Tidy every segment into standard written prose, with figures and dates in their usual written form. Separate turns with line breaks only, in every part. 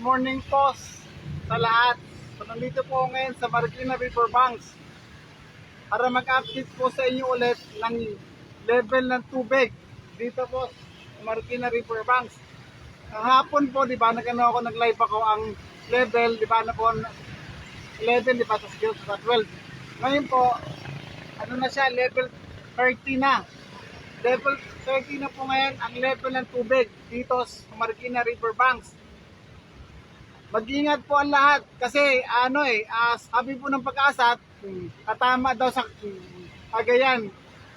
morning po sa lahat. So, nandito po ngayon sa Marikina River Banks para mag-update po sa inyo ulit ng level ng tubig dito po sa Marikina River Banks. Ang hapon po, di ba, nag-live ako ang level, di ba, na po 11, di ba, sa 12. Ngayon po, ano na siya, level 30 na. Level 30 na po ngayon ang level ng tubig dito sa Marikina River Banks. Mag-ingat po ang lahat kasi sabi po ng Pag-asa, katama daw sa Cagayan.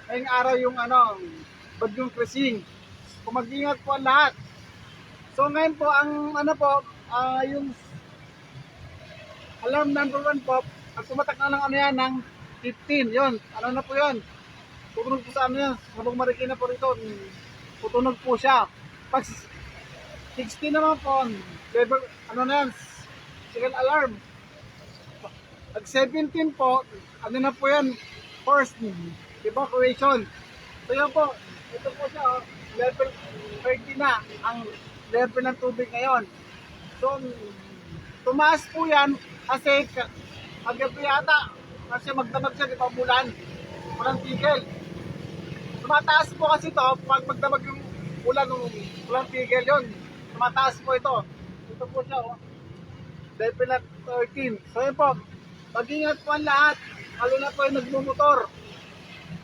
Ngayong araw yung bagyong Krising. So mag-ingat po ang lahat. So ngayon po ang yung alarm number 1 po, ang tumatak na ng 15. Yon, na po yon. Tutunog po sa amin yan. Habang Marikina po rito, tutunog po siya. Pag 16 naman po, level, second alarm. Pag 17 po, na po yan, first evacuation. So yun po, ito po siya, level 30 na ang level ng tubig ngayon. So, tumaas po yan kasi agabi yata, kasi magdamag siya, di ba, walang tigil. Tumataas po kasi ito, pag magdamag yung ulan, walang tigil yun. Tumataas po ito. Ito po siya, level na 13. So yun po, mag-ingat po ang lahat, lalo na po yung nagmumotor.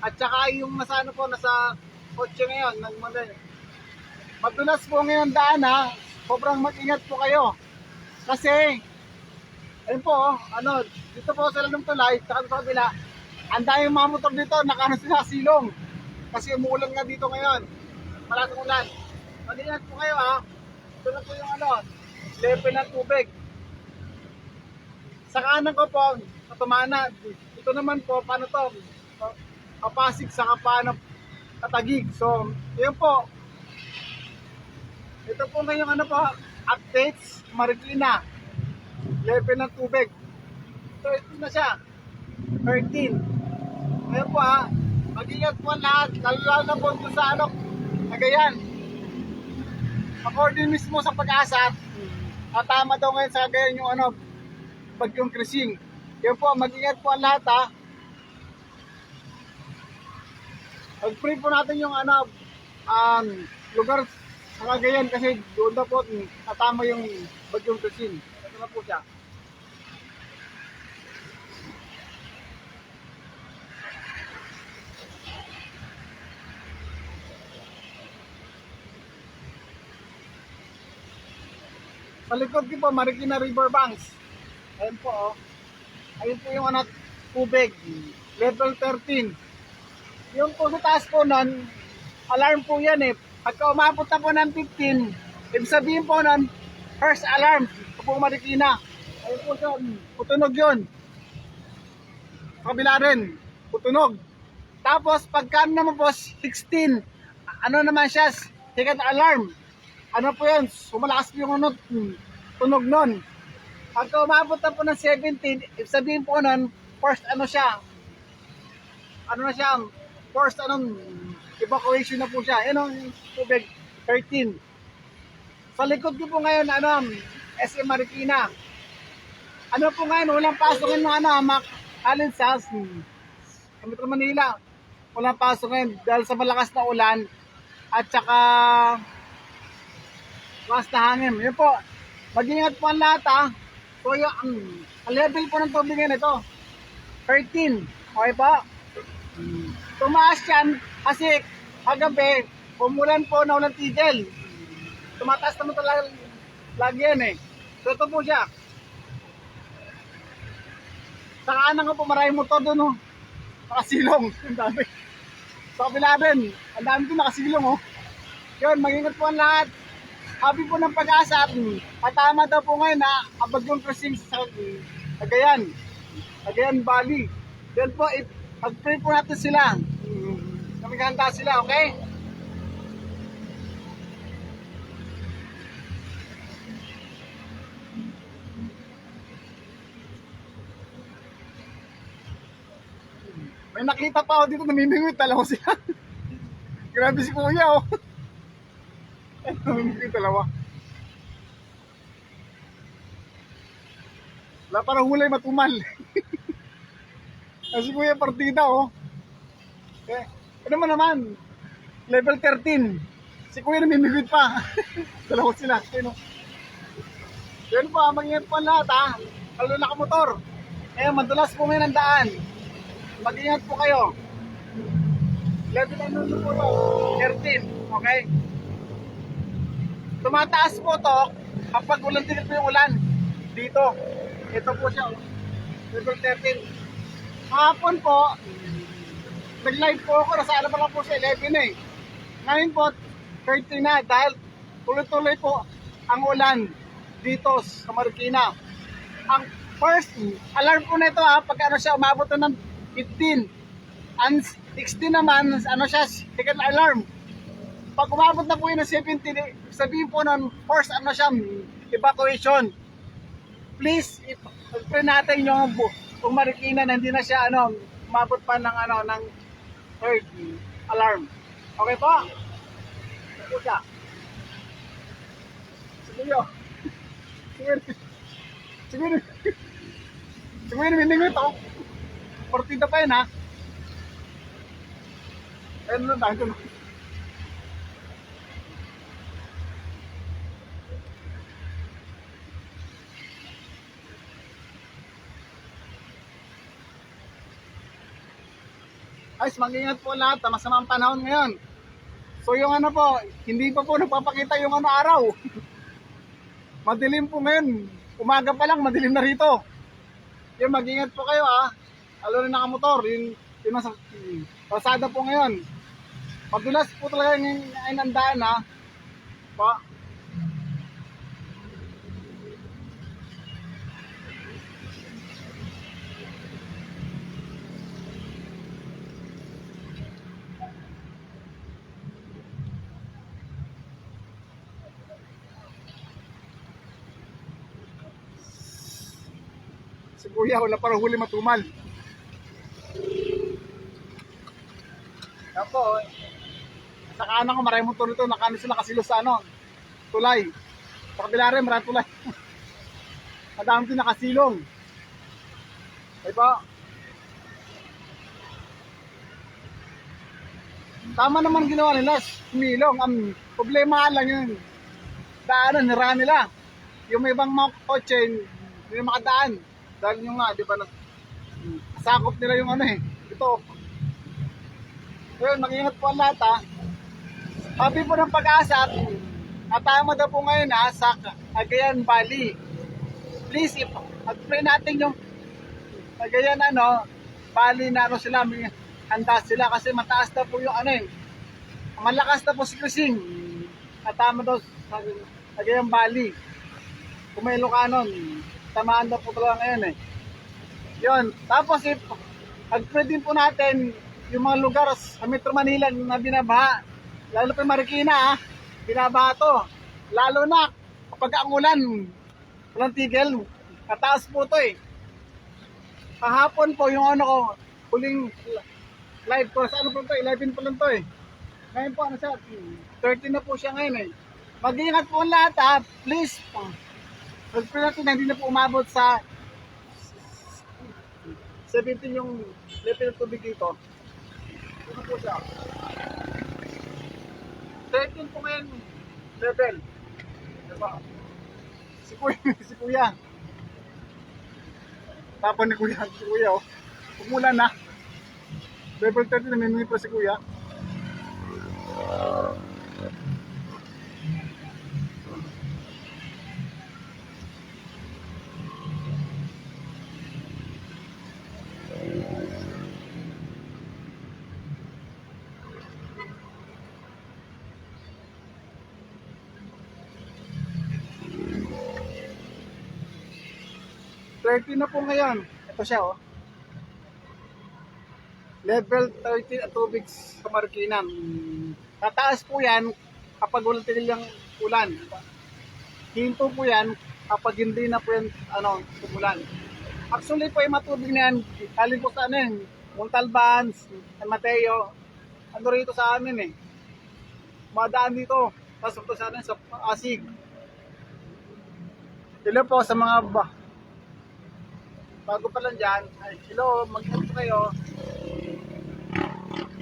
At saka yung nasa kotse ngayon, madulas po ngayon daan ha, sobrang mag-ingat po kayo. Kasi, ayun po, dito po sa Lanong Tulay, saka sa kabila, ang daming mga motor dito, sila silong. Kasi umuulan nga dito ngayon, malaking ulan. Mag-ingat po kayo ha, ito na po yung level ng tubig. Sa kanan ko po, katumana, ito naman po, paano to? Kapasig sa kapano Katagig. So, yun po. Ito po ngayon updates, Marikina. Level ng tubig. So, ito na siya. 13. Ayun po ha. Mag-ingat po ang lahat. Lalo na po ito sa Cagayan. According mismo sa Pag-asa, tama daw ngayon sa Cagayan yung bagyong Krising. Yun po, mag-ingat po ang lahat ha. Mag-pray po natin yung lugar sa Cagayan kasi doon na po natama yung bagyong Krising. Ito na po siya. Sa likod ko po, Marikina River Banks. Ayun po, ayun po yung tubig, level 13. Yung po sa taas po nun, alarm po yan eh. Pagka umabot na po ng 15, ibig sabihin po nun, first alarm, ito po Marikina. Ayun po siya, putunog yun. Kabila rin, putunog. Tapos pagka naman po 16, naman siya, second alarm. Po yun, sumalakas po yung tunog nun. Pagka umabot na po ng 17, ibig sabihin po nun, first siya, first evacuation na po siya. Yung tubig, 13. Sa likod ko po ngayon, SM Marikina. Po ngayon, walang pasok ng Alin South, Metro Manila. Walang pasok ngayon dahil sa malakas na ulan at saka lakas na hangin. Yun po, mag-ingat po ang lahat ha. So yung level po ng tubig ngayon ito, 13. Okay po? Tumaas yan kasi kagabi, umulan po na walang tigil. Tumataas naman talaga lagi yan eh. So ito po siya. Sa kanan ko po maraming motor doon nakasilong. Ang dami. Sa kabila din, ang dami doon nakasilong Yun, mag-ingat po ang lahat. Happy po ng Pag-asa. Patama daw po ngayon na bagyong Krising sa Cagayan. Cagayan Valley. Yan po, pag-pray po natin sila. Kamiganda sila, okay? May nakita pa ako dito, namimingwit. Alam ko sila. Grabe si kuya, Namimingwit, dalawa. Para hulay matumal. Kasi kuya partida oh. Eh, ano naman, level 13. Si kuya namimigod pa. Dalawa sila. Ayun, oh. Yun po, mag-ingat po lahat ha. Lalo na motor. Eh, madulas po ngayon ang daan. Mag-ingat po kayo. Level ano po to? 13. Okay? Tumataas po to kapag ulan din po yung ulan. Dito. Ito po siya. Oh. Level 13. Kahapon po, nag-live po ako, nasa ano pa lang po siya, 11 eh. Ngayon po, 30 na dahil tuloy-tuloy po ang ulan dito sa Marikina. Ang first alarm po nito ha, pag ano siya, umabot na ng 15. Ang 16 naman, ano siya, second alarm. Pag umabot na po yun ng 17, sabihin po ng first, ano siya, evacuation. Please, pray natin yung kung Marikina na hindi na siya ano, umabot pa ng ano ng third alarm. Okay po? Ito siya. Siguro. Siguro minimit ito. Partida pa yun ha. Ayun na tayo. Guys, mag-ingat po lahat, masamang panahon ngayon. So yung ano po, hindi pa po nagpapakita yung ano araw. Madilim po ngayon. Umaga pa lang, madilim na rito. Yung mag-ingat po kayo ha. Lalo na nakamotor, yung nasa pasada po ngayon. Madulas po talaga yung ang daan ha. Pa. Si kuya, wala para huli matumal. Yan po, sa kanan ko maraming motor nito, nakano sila kasilo sa ano, tulay. Sa kabila rin, maraming tulay. Madami din nakasilong. Okay po. Tama naman ginawa nila, sumilong. Ang problema lang yun, daanan, nira nila. Yung may ibang mga kotse, hindi makadaan. Dahil yung nga, di ba, sakop nila yung ano eh. Ito. Ngayon, mag-ingat po ang lahat ha. Happy po ng pag-asa at tama daw po ngayon ha, sa Cagayan Valley. Please, pray natin yung Cagayan Valley na ano sila, may handa sila kasi mataas na po yung ano eh. Malakas na po si Krising. At tama daw sa Cagayan Valley. Kung may Ilocano, tamaan na po talaga ngayon eh. Yun. Tapos pag-pray din po natin yung mga lugar sa Metro Manila na binabaha. Lalo pa Marikina ha. Binabaha to. Lalo na kapag ang ulan, walang tigil. Kataas po to eh. Kahapon po yung ano ko, huling live ko. Sa ano po to? 11 po lang to eh. Ngayon po ano siya, 13 na po siya ngayon eh. Mag-ingat po ang lahat ha. Please. Pag-pray natin na hindi na po umabot sa 17 yung level ng tubig dito. Ano po siya? 13 po ngayon level. Diba? Si kuya. Tapon ni kuya. Si kuya oh. Pumulan na. Level 13 na may pa si kuya. Na po ngayon. Ito siya oh. Level 13 at tubig sa Marikina. Tataas po yan kapag walang tigil yung ulan. Hinto po yan kapag hindi na po yan tumulan. Actually po yung matubig na yan, galing po sa Montalban, San Mateo, rito sa amin eh. Madaan dito. Tapos ito sa amin sa Pasig. Hello po sa mga bago pa lang dyan, ay, hello, mag-ingat po kayo.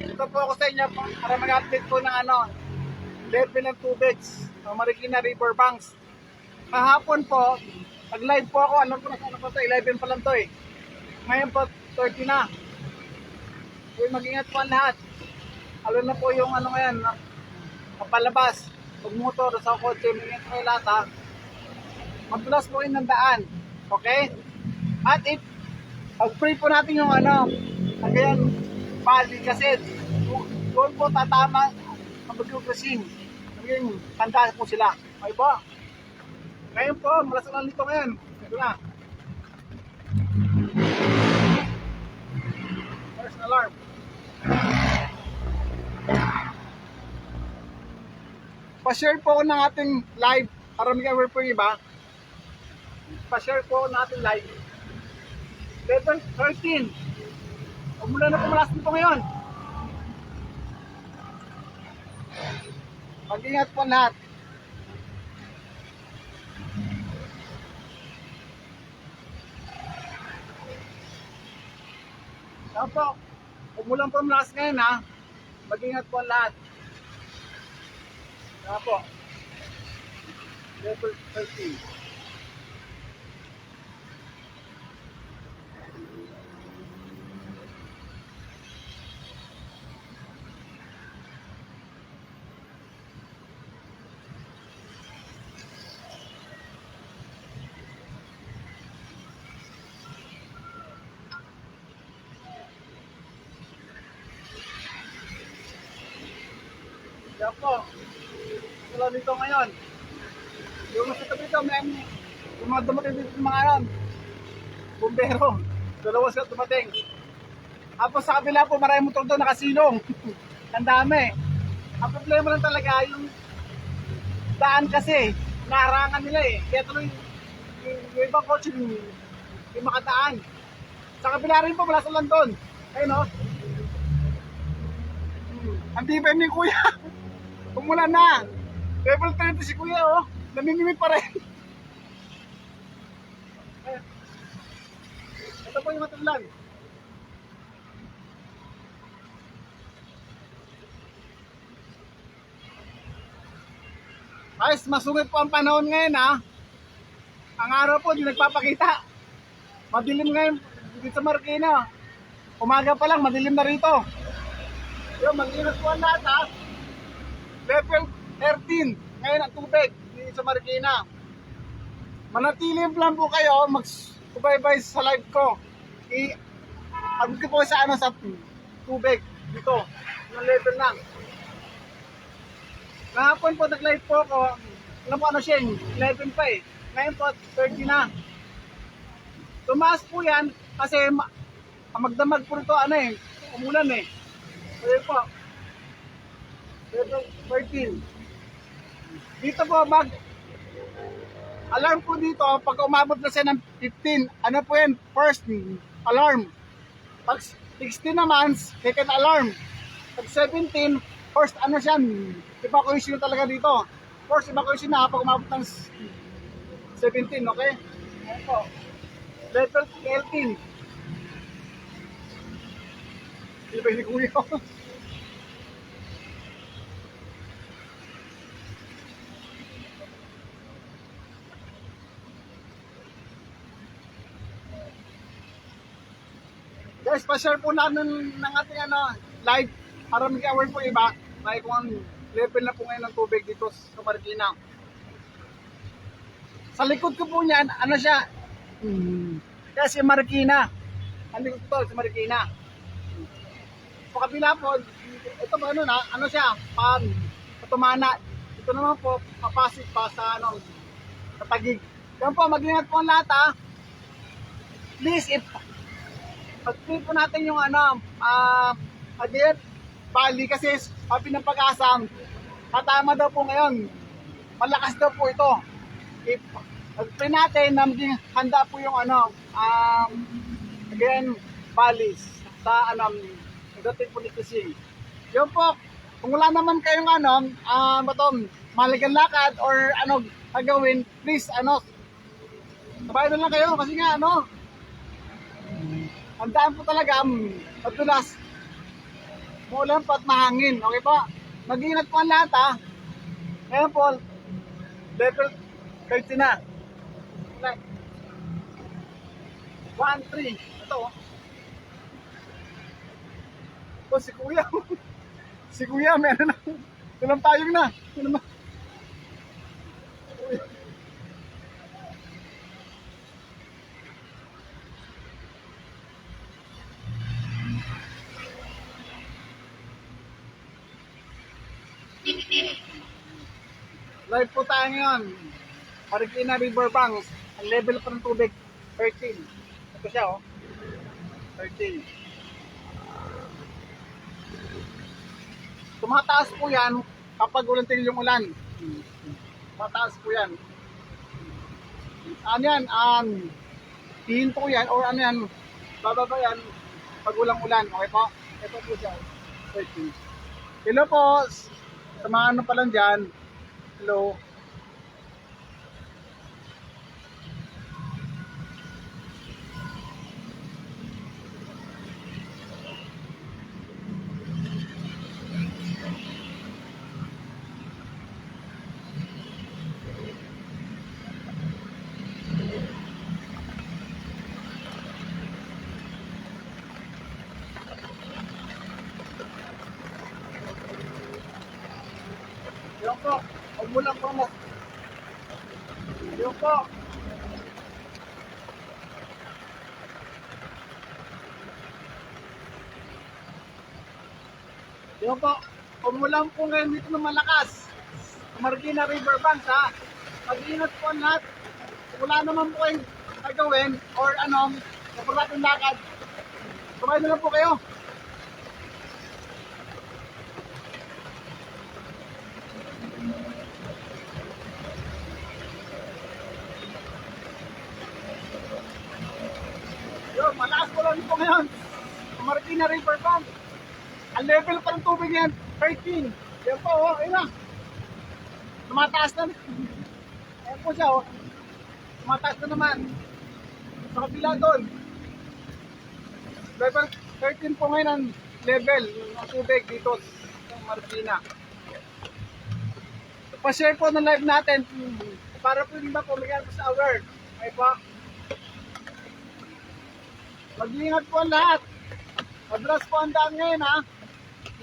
Ito po ako sa inyo para mag-update po ng level ng tubig sa Marikina River Banks. Kahapon po, nag-live po ako, ano po to, 11 pa lang to eh. Ngayon po, 30 na. So, mag-ingat po ang lahat. Alam na po yung ngayon, kapalabas, pag-motor sa kotse, mag-ingat po kayo lahat ha. Magpulas po kayo ng daan. Okay? At pag-pray po natin yung again, bali kasi doon po tatama ang bagyong. Maging tanda po sila. Okay po? Ngayon po, malasang lang dito ngayon. Ito na. First alarm. Pa-share po ng ating live para mag-aware po yung iba. Pa-share po ng ating live. Level 13. Mula na pumalas dito ngayon. Mag-ingat po lahat. Saan po? Umulang pumalas ngayon ha. Mag-ingat po lahat. Saan po? Level 13. Yan po. Wala dito ngayon. Yung nasa tabi dito, yung mga dumating dito yung mga bumbero. Dalawa sila dumating. Tapos sa kabila po, maraming motor doon nakasilong. Ang dami. Ang problema lang talaga, yung daan kasi, naharangan nila eh. Kaya tuloy, yung ibang kotse, yung makadaan. Sa kabila rin po, wala sa doon. Ayun o. Ang tibay ni kuya. Umulan na. Level 30 si kuya oh. Namimimit pa rin. Ito po yung matulan. Guys, masungit po ang panahon ngayon ha. Ang araw po, di nagpapakita. Madilim ngayon dito sa Marikina. Umaga pa lang, madilim na rito. Yung mag-ingat po ang lahat ha. Level 13 ngayon ang tubig dito sa Marikina. Manatilim lang po kayo mag-subaybay sa live ko. I-abot ko po sa sa tubig dito. Yung level lang. Kahapon po nag-live po ako. Alam po siya, 11 pa eh. Ngayon po 30 na. Tumaas po yan kasi magdamag po ito umulan eh. Kaya po 13. Dito po alarm po dito pag umabot na siya ng 15. Ano po yan? First alarm. Pag 16 naman, second alarm. Pag 17, first siya? Evacuation talaga dito. First evacuation na pag umabot ng 17, okay? Ayan po. Level 13. Di ba yung kuya? Guys, pa-share po natin ng ating live para mag-aware po iba may kung ang level na po ngayon ng tubig dito sa Marikina. Sa likod ko po niyan, siya? Kasi Marikina. Ang likod ko sa Marikina. Sa kabila po, ito ba siya? Patumana. Ito naman po, papasok pa sa Katagig. Yan po, mag-ingat po ang lahat ha. Please, pag-play po natin yung again, bali kasi sabi ng pag-asa, katama daw po ngayon. Malakas daw po ito. Pag-play natin, maging handa po yung again, bali sa dating po ni Kusing. Yun po, kung wala naman kayong malagang lakad or gagawin, please, sabay na lang kayo kasi nga Ang daan po talaga, madulas. Muulan po at mahangin. Okay po? Mag-iingat po ang lahat ha. Ngayon po, level 30 na. 1-3. Ito oh. Ito si Kuya. Si Kuya, meron na. Ilang payong na. Ilang Live po tayo ngayon. Marikina Riverbanks. Ang level pa ng tubig, 13. Ito siya oh. 13. Tumataas po yan kapag ulan tigil yung ulan. Tumataas po yan. Ano yan? Hihinto yan or ano yan? Bababa yan pag ulang-ulan. Okay po? Ito po siya. 13. Hello po. Sa mga ano pa lang dyan. Hello. Yung po. Huwag mo lang po mo. Yung po. Yung po. Umulan po ngayon dito ng malakas. Marikina Riverbanks ha. Mag-ingat po ang lahat. Wala naman po kayong gagawin or importanteng lakad. Kumain na lang po kayo. Yun, malakas po lang po ngayon. Marikina Riverbanks. Ang level pa ng tubig yan, 13. Yan po, oh, ayun na. Tumataas na. Ayan po siya, oh. Tumataas na naman. Sa kabila doon. Level 13 po ngayon ang level ng tubig dito sa Marikina. Pa-share po ng live natin para po hindi ba po magiging sa aware. Ay pa. Mag-iingat po ang lahat. Madras po ang daan ngayon ha.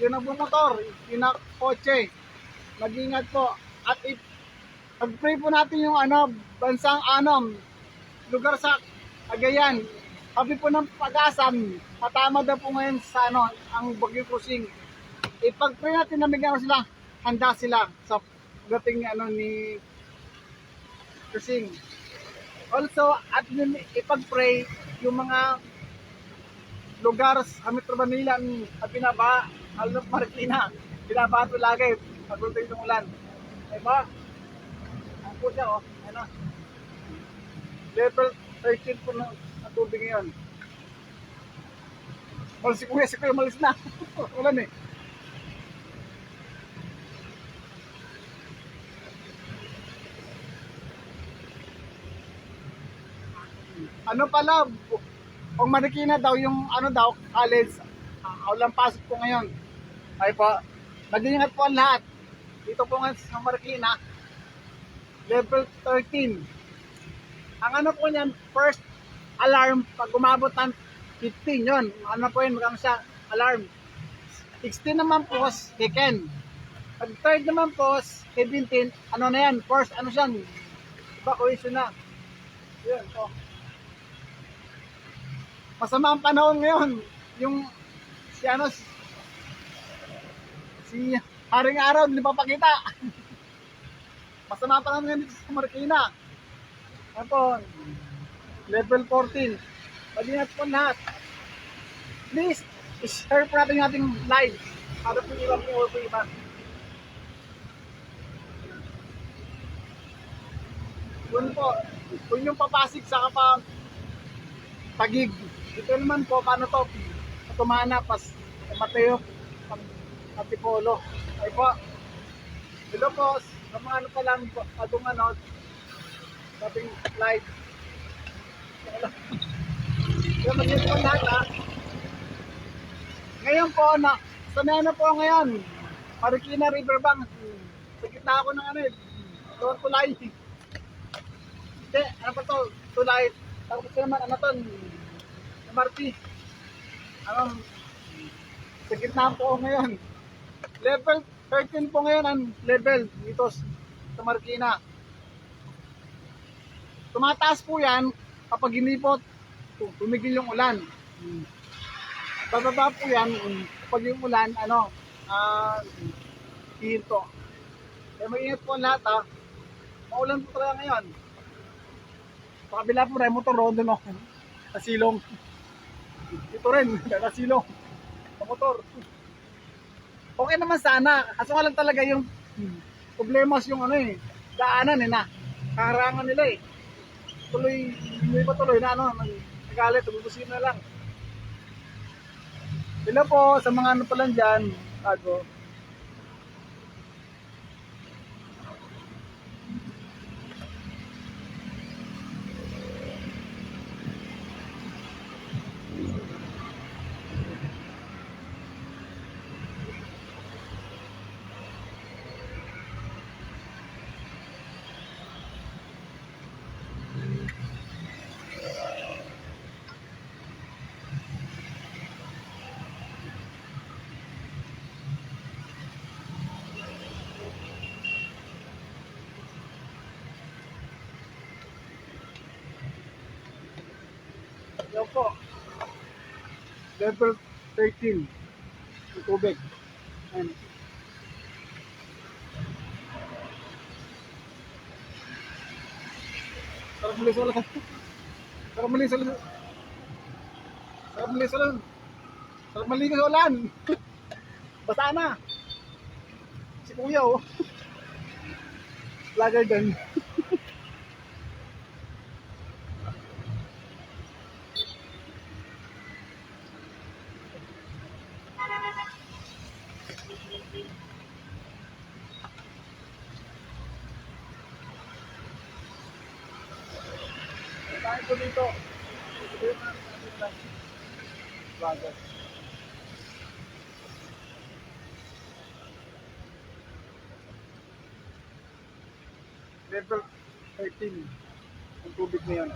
Yung nagbumotor, yung nakotse. Mag-iingat po. At pag-pray po natin yung bansang lugar sa Cagayan. Sabi po ng pag-asam, patama daw po ngayon sa ang Baguio Cruising. Ipag-pray natin na bigyan sila, handa sila sa dating ni Cruising. Also, at ipag-pray yung mga lugar sa Metro Manila at binaba, Alok Marikina, binaba ito lagi pag ultay itong ulan. Diba? Ang po siya, oh. Ano? Level 13 po ng tubig ngayon. Well, si Kuya malis na. Ulan eh. Ano pala, kung Marikina daw, yung college, ulang pasok po ngayon. Ay po, mag-iingat po ang lahat. Dito po ngayon sa Marikina, level 13. Ang po niyan, first alarm, pag umabot ng 15, yun. Po yun, magkano siya, alarm. 16 naman po, second. Pag third naman po, 17, na yan, first, siya, evacuation na. Yun, po. Masama ang panahon ngayon. Yung si Haring Araw hindi papakita. Masama ang panahon ngayon dito sa Marikina. Ano po, level 14. Mag-ingat po lahat. Please, share po natin yung ating live para po iba po iba. Yun po, kung yung papasig sa Tagig. Ito naman po, paano to? Tumana, Mateo, Antipolo. Ay po. Hello po, sa mga pa lang po, dating live. Kaya mag-ingat po lahat ha. Ngayon po, sa na po ngayon, Marikina Riverbank. Sa gitna ako ng ano eh, doon tulay. Hindi, ano pa to? Tulay. Tapos naman, ano to? MRT. Ano, sa gitna po ako ngayon. Level 13 po ngayon ang level dito sa Marikina. Tumataas po yan kapag hindi po tumigil yung ulan. Bababa po yan kapag yung ulan, ano, hinto. Kaya mag-ingat po ang lahat ha. Maulan po talaga ngayon. Sa kabila po rin, motor road no. Nasilong. Ito rin, nasilong. Sa motor. Okay naman sana. Kaso nga lang talaga yung problema yung ano eh, daanan eh na. Kaharangan nila eh. Tuloy, hindi pa tuloy na ano, nagalit, tumubusin na lang. Sila po, sa mga ano pa lang dyan, bago. Yan po. Level 13. Yung tubig. Ayan. Sarap muli sa ulan. Sarap muli sa ulan. Sarap muli sa ulan. Sarap muli sa ulan. Basta na. Si Kuya oh. Vlogger din. Tayo po dito. Vlogger. Level 13. Ang tubig na yan.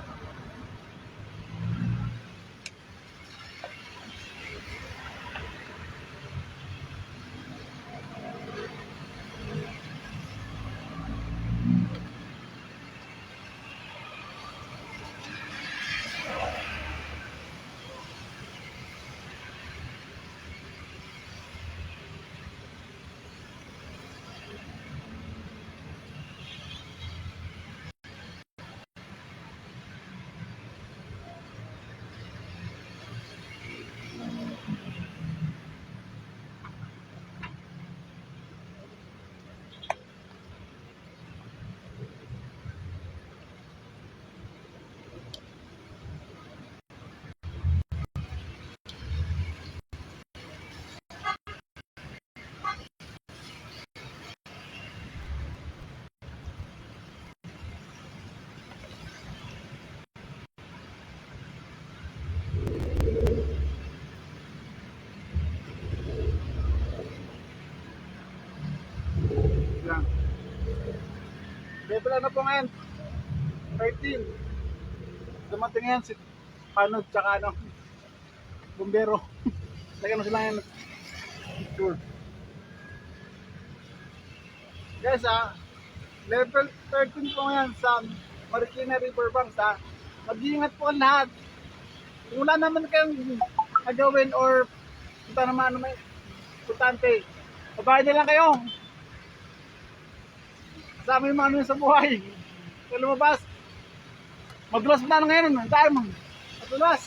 Yan. Level ano po ngayon? 13. Dumating ngayon si Panod tsaka ano, bumbero. Lagyan mo sila yan. Sure. Guys level 13 po ngayon sa Marikina Riverbank ha. Mag-iingat po ang lahat. Kung wala naman kayong gagawin or punta naman ano may importante, mabahay na lang kayo. Kasama yung mga ano sa buhay. Kaya lumabas. Madulas na ngayon. Tayo mo. Madulas.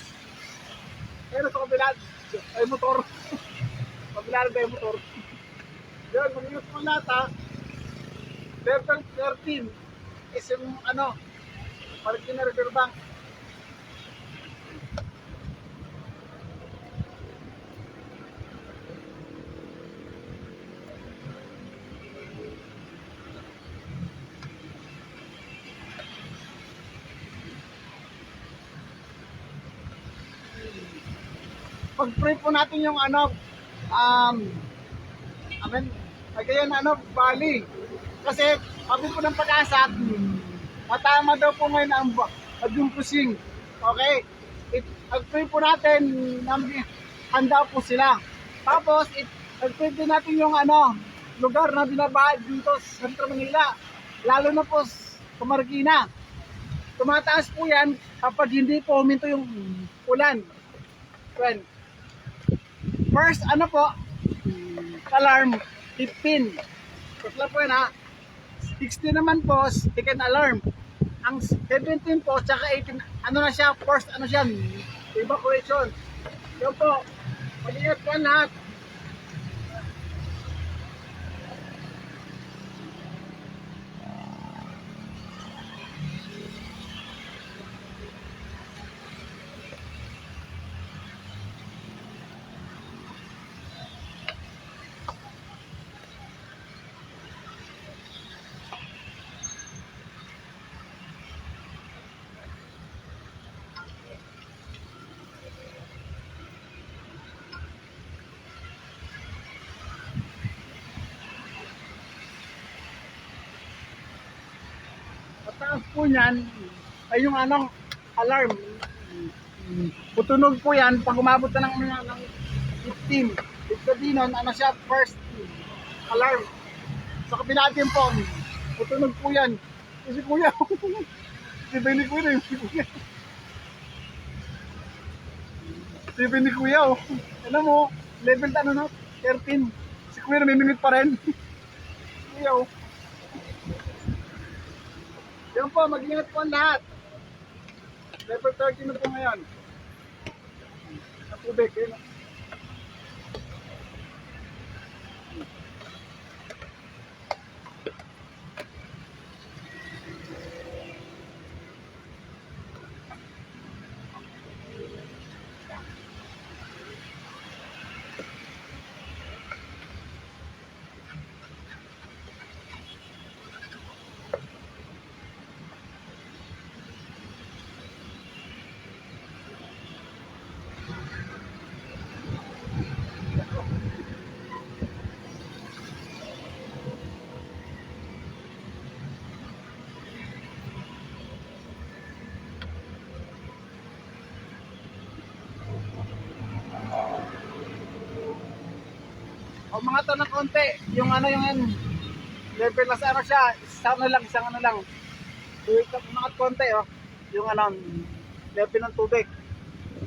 Pero sa kabila ay motor. Kabila rin tayo motor. Yun, mag-ingat po lahat ha. Level 13 is yung ano, Marikina Riverbank. pag-pray po natin yung ano, amen, agayan bali. Kasi sabi po ng pag-asa, matama daw po ngayon ang bagyong Kusing. Okay? Pag-pray po natin, handa po sila. Tapos, pag-pray din natin yung lugar na binabaha dito sa Centro Manila. Lalo na po sa Marikina. Tumataas po yan kapag hindi po huminto yung ulan. First, alarm, 15. Tapos po yan 16 naman po, second alarm. Ang 17 po, tsaka 18, na siya, first, siya, evacuation. Yan po, mag-ingat po lahat. Pagtaas po niyan, ay yung alarm. Tutunog po yan pag umabot na ng 15. Ibig sabihin nun, siya, first alarm. Sa kabila din po, tutunog po yan. Si Kuya, si Benny Kuya, si Kuya. Si Benny Kuya, alam mo, level 13. Si Kuya namimingit pa rin. Kuya, yan po, mag-ingat po ang lahat. Level 13 na po ngayon. Ang tubig, yun. O mga to ng konti, yung level na sa siya, isang lang. Tuwid na umangat konti, yung level ng tubig.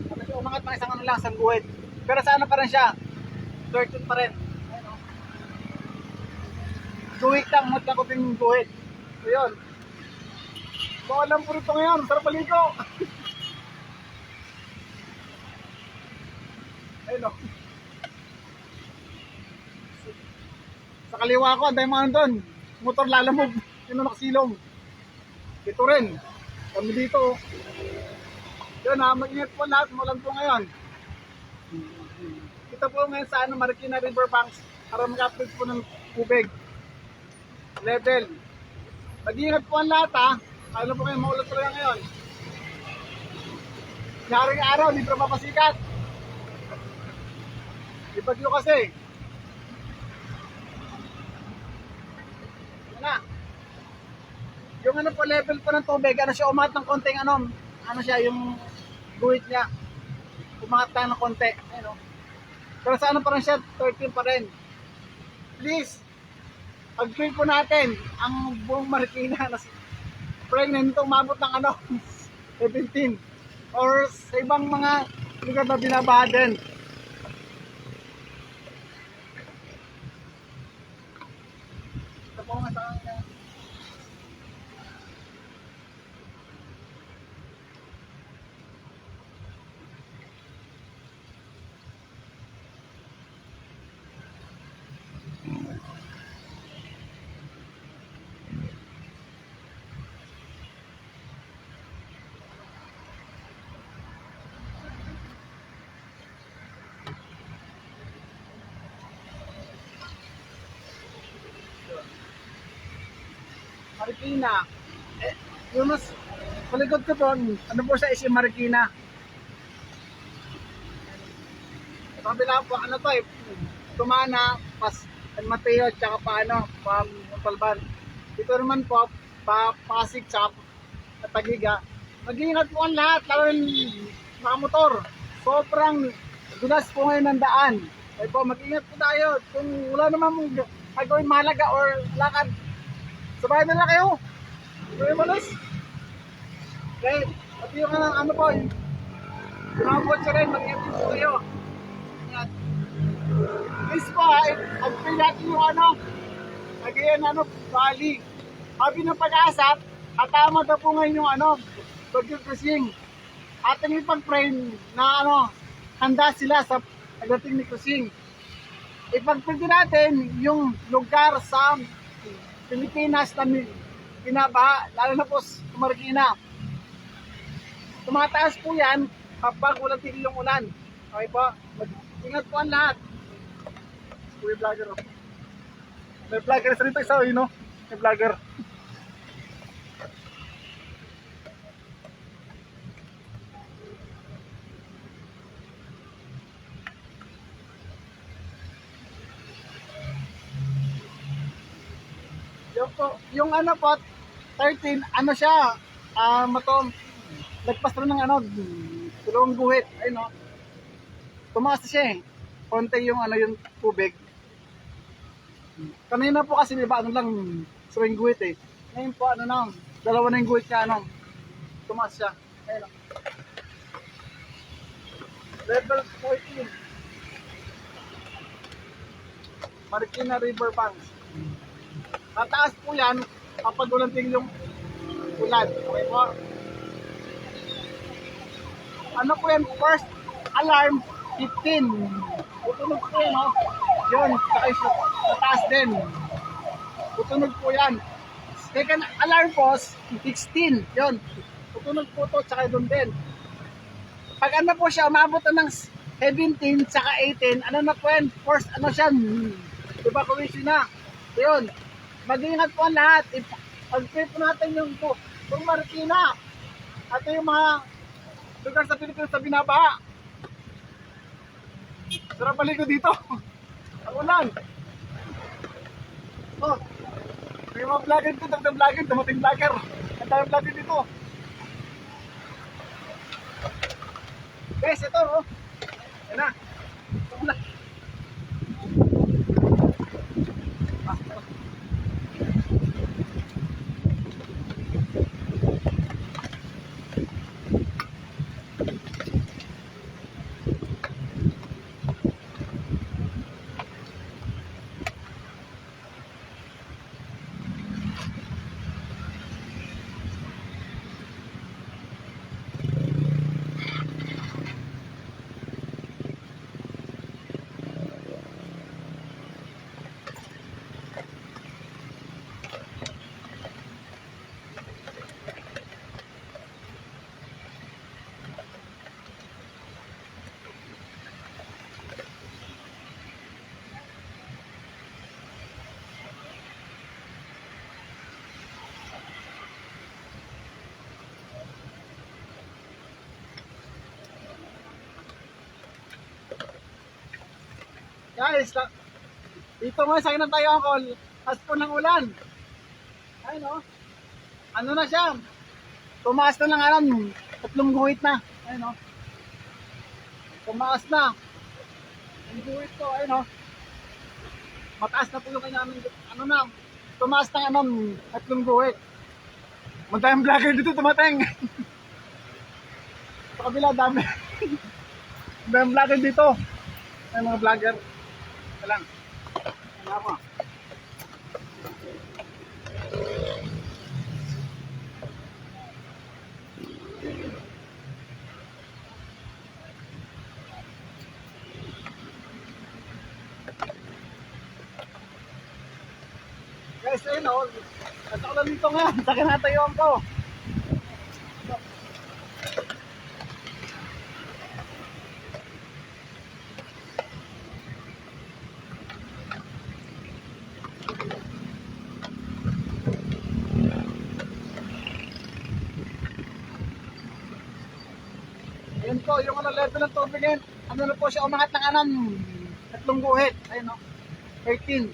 Siya umangat mga isang lang, isang guhit. Pero sa pa rin siya, 13 pa rin. Guhit lang, mut na kuping guhit. So yun. Bawal lang po rito ngayon, sarap maligo. Ayun Sa kaliwa ko, anday mga doon. Motor lalamog. Yun nakasilong. Dito rin. Kami dito. Yun mag-ingat po lahat. Mulan po ngayon. Kita po ngayon sa Marikina River Banks para mag-update po ng tubig. Level. Mag-ingat po ang lahat Alam po kayo, maulat po ngayon. Yaring araw, di pa mapasikat. Ibagyo kasi. Yung po level po ng tubig, siya umangat ng konting siya yung guhit niya. Umangat tayo ng konti. Pero sa pa rin siya, 13 pa rin. Please, pag-pray po natin ang buong Marikina na pregnant umabot ng 17 or sa ibang mga lugar na binabaha din. Ito po nga sa Marikina. Yung mas palikod ko po, po siya is yung Marikina. Kabila po, ano to eh, Tumana, San Mateo, tsaka paano, Montalban. Dito naman po, Pasig, tsaka Tagiga. Mag-iingat po ang lahat, lalo yung mga motor. Sobrang dulas po ngayon ng daan. Kaya po, mag-iingat po tayo. Kung wala naman mong gagawin mahalaga or lakad, sabayan na lang kayo. Kaya malas. Kaya, pati yung ano po, yung mga kotse rin, mag-iingat po kayo. Ingat. Please po ha, pag-pay natin yung Cagayan Valley. Sabi ng Pag-asa, katama daw po ngayon yung Bagyo Cruising. Ating ipag-pray na handa sila sa pagdating ni Cruising. Ipag-pray natin yung lugar sa Pilipinas na binabaha, lalo na po sa Marikina. Tumataas po yan kapag walang tigil yung ulan. Okay po? Ingat po ang lahat. May vlogger. May vlogger sa rito isa, no? May vlogger. Yung po, 13, siya, nagpas na ng tulong guhit, ayun no. Tumaas na siya eh. Konti yung yung tubig. Kanina po kasi diba lang suring guhit eh. Ngayon po dalawa na yung guhit niya tumaas siya. Ayun no. Level 14. Marikina River Banks. Nataas po yan kapag walang tigil yung ulan. Okay po? Po yan? First alarm, 15. Tutunog po yan, no? Yun, nataas din. Tutunog po yan. Second alarm po, 16. Yun. Tutunog po to, tsaka doon din. Pag po siya, umabot na ng 17, tsaka 18, na po yan? First, siya? Evacuation na. Yun. Mag-iingat po ang lahat. Pag-pray po natin yung Marikina. At yung mga lugar sa Pilipinas na binabaha. Sarap balik ko dito. Ang ulan. Oh, may mga vlogger dito, dagdag vlogger, dumating vlogger. Ang daming vlogger dito. Guys, ito oh. Yan na. Ito na. Guys, dito nga sa akin tayo ako, as po ng ulan. Ayun o. Na siya? Tumaas na ng 3 guhit na. Ayun o. Tumaas na. Ang guhit ko, ayun o. Mataas na po yung kanyang, tumaas na 3 guhit. Magtayang vlogger dito tumateng. Sa kabila, dami. Dami vlogger dito. May mga vlogger. Ito lang. Ano ako? Guys, ayun o. Nasa ko lang dito nga. Sa kinatayuan ko. Yun po, yung level ng tubig ngayon. ano na po siya, umangat ng anong tatlong guhit. Ayun no, 13.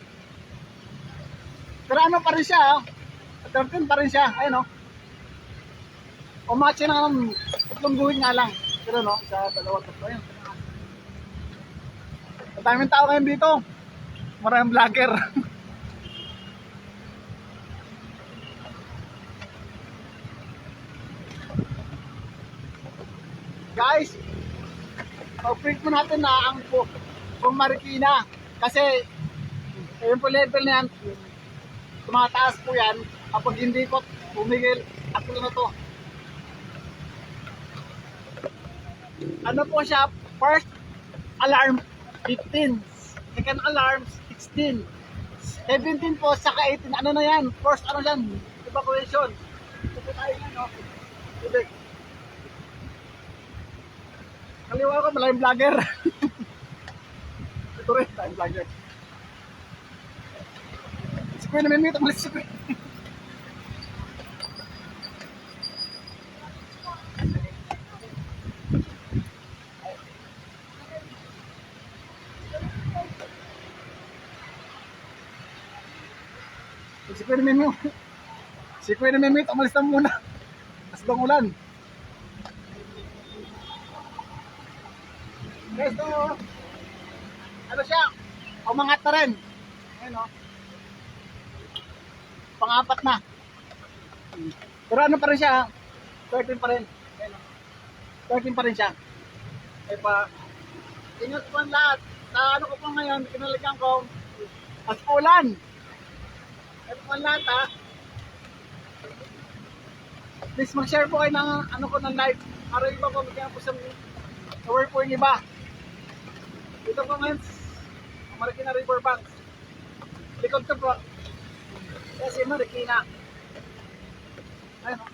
Pero ano pa rin siya, 13 pa rin siya. Ayun no, umangat siya ng anong tatlong guhit nga lang. Pero no, isa, dalawa, tatlo. Ayun. Ang daming tao ngayon dito. Maraming vlogger. Guys, pag-print mo natin na ang kung Marikina. Kasi, ayun po level na yan. Tumataas po yan. Kapag hindi ko pumigil, ako na to. Ano po siya? First alarm, 15. Second alarm, 16. 17 po, saka 18. Ano na yan? First, ano yan? Evacuation. Ito po tayo yan, no? Tubig. Kaliwa ko, malayong vlogger. Ito rin, malayong vlogger. Si Kuya namin may tamalis si Kuya. Si Kuya namin may tamalis na muna. Mas bang ulan. Guys, ito, ano siya, umangat na rin. Ayun o. Pang-apat na. Pero ano pa rin siya, 13 pa rin. Ayun o. 13 pa rin siya. Ay pa, ingat po ang lahat. Sa ano ko po ngayon, kinaligan ko, mas ulan. Ito po ang lahat ha. Please mag-share po kayo ng ano ko ng live. Para iba po, magkaya po sa aware po yung iba. Dito po ngayon, Marikina River Banks. Likod ko po. Kasi Marikina. Ayun o.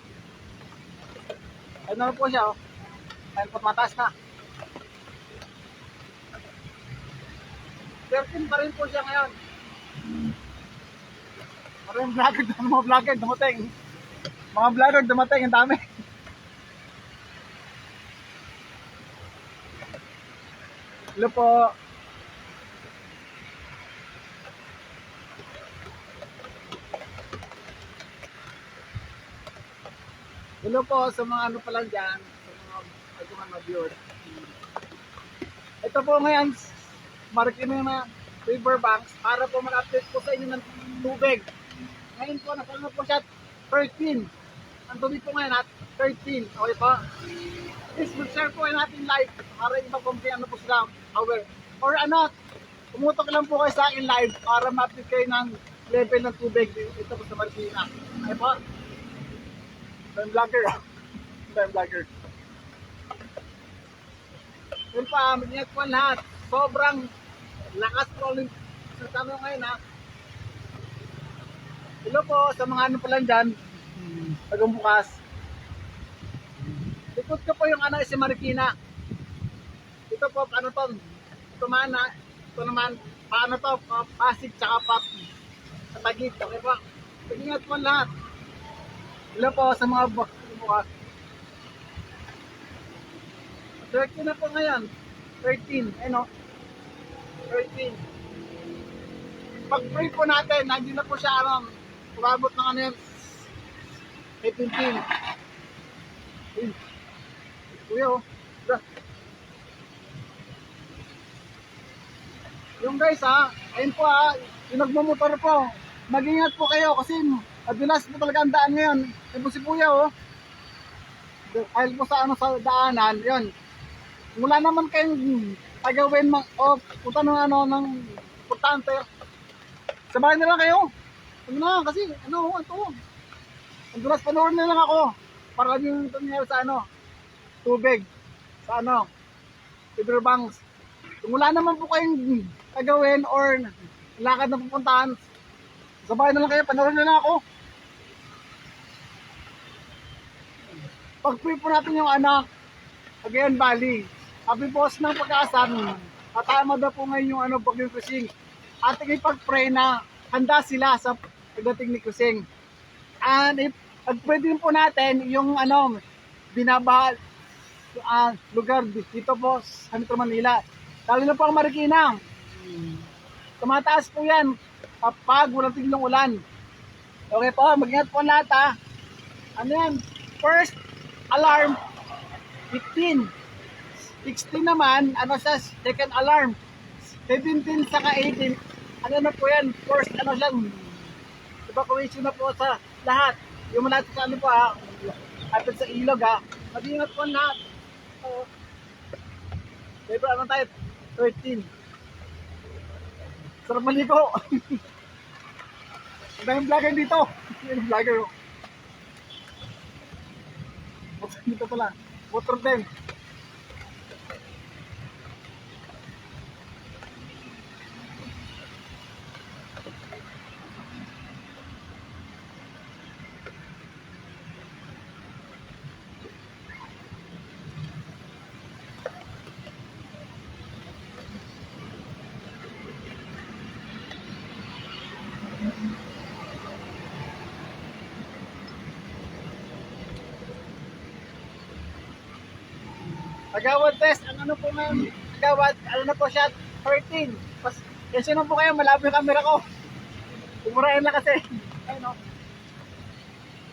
Ayun na po siya o. Ayun po, mataas na. 13 pa rin po siya ngayon. Maraming vlogger, mga vlogger dumating. Mga vlogger dumating, ang dami. Hello po. Hello po sa mga ano pa lang dyan, sa mga viewers. Ito po ngayon, Marikina na River Banks para po mag-update po sa inyo ng tubig. Ngayon po, nakano po siya 13. Ang tubig po ngayon at 13. Okay po? Please mag-share po natin live para iba kung ano po sila aware. Or ano, pumutok lang po kayo sa akin live para ma-update kayo ng level ng tubig dito po sa Marikina. Okay po? I'm vlogger. I'm vlogger. Yun pa, mag-ingat po lahat. Sobrang lakas po ulit sa tanong ngayon ha. Hello po sa mga ano pa lang dyan. Tagang bukas. Likod ko po yung ano si Marikina. Ito po, ano to? Ito naman, paano to? Pasig tsaka pap. Sa Tagig. Okay po. Mag-ingat po lahat. Hello po sa mga bukas. 13 na po ngayon. 13. Ano? 13. Pag-pray po natin, hindi na po siya umabot ng ano yan. 18. Kuya oh. Yung guys ha, ayun po ha, yung nagmamotor po, mag-ingat po kayo kasi madalas po talaga ang daan ngayon. Ayun po si Kuya oh. Dahil po sa ano sa daanan, yun. Wala naman kayong tagawin o punta ng ano ng importante. Sabahin na lang kayo. Ano na kasi ano ito. Ang dulas panoorin na lang ako para yung nangyari sa ano tubig sa ano River Banks. Kung wala naman po kayong tagawin or lakad na pupuntahan, sabahin na lang kayo, panoorin na lang ako. Pag-pray po natin yung anak Cagayan Valley. Sabi po ng Pag-asa, katama daw po ngayon yung ano, Bagyong Kusing. At ipag-pray na handa sila sa pagdating ni Kusing. And if pag-pray din po natin yung ano, binabaha lugar dito po sa Metro Manila. Lalo na po ang Marikina. Tumataas po yan kapag walang tiglang ulan. Okay po, mag-ingat po lahat ha. Ano yan? First alarm, 15. 16 naman, ano sa second alarm. 17 saka 18. Ano na po yan? First, ano siya? Evacuation na po sa lahat. Yung malapit sa ano po ha. Kapit sa ilog ha. Mag-ingat po lahat. Diba ano tayo? 13. Sarap maligo. Ang daming vlogger dito. Yung vlogger. Dito pala. Motor din. Agawad test, ang ano po ngayon, agawad, ano na po siya, 13. Kasi naman po kayo, malabo yung camera ko. Umurahin lang kasi. Ayun o.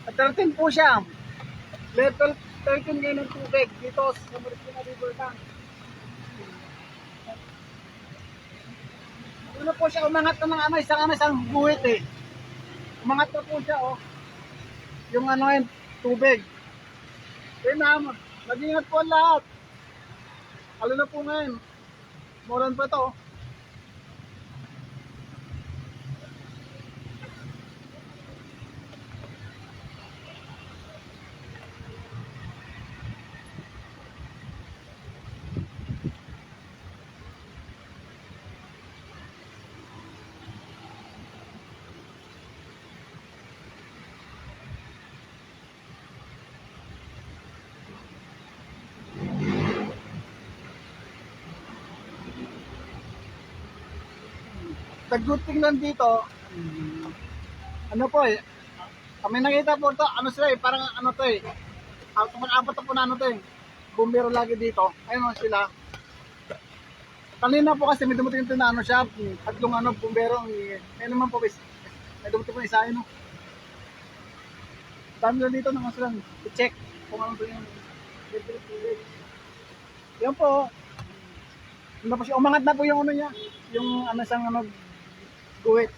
13 po siya. Level 13 ngayon ng tubig dito sa Marikina River Bank. Ano po siya, umangat na ng isang buhit eh. Umangat na po siya oh. Yung ano yun, tubig. Kaya na, mag-ingat po lahat. Halo na po ngayon. Moran pa to. Tagduting lang dito, ano po eh, kami nakita po to, ano sila eh, parang ano to eh, apat na po na ano to eh, bumbero lagi dito, ayun o sila. Kanina po kasi may dumating ito na ano siya, tatlong ano, bumbero, ayun naman po, may dumating po na isa, ayun o. Dami lang dito naman silang i-check kung ano to yung yan po, ano po siya, umangat na po yung ano niya, yung ano siyang ano, guhit,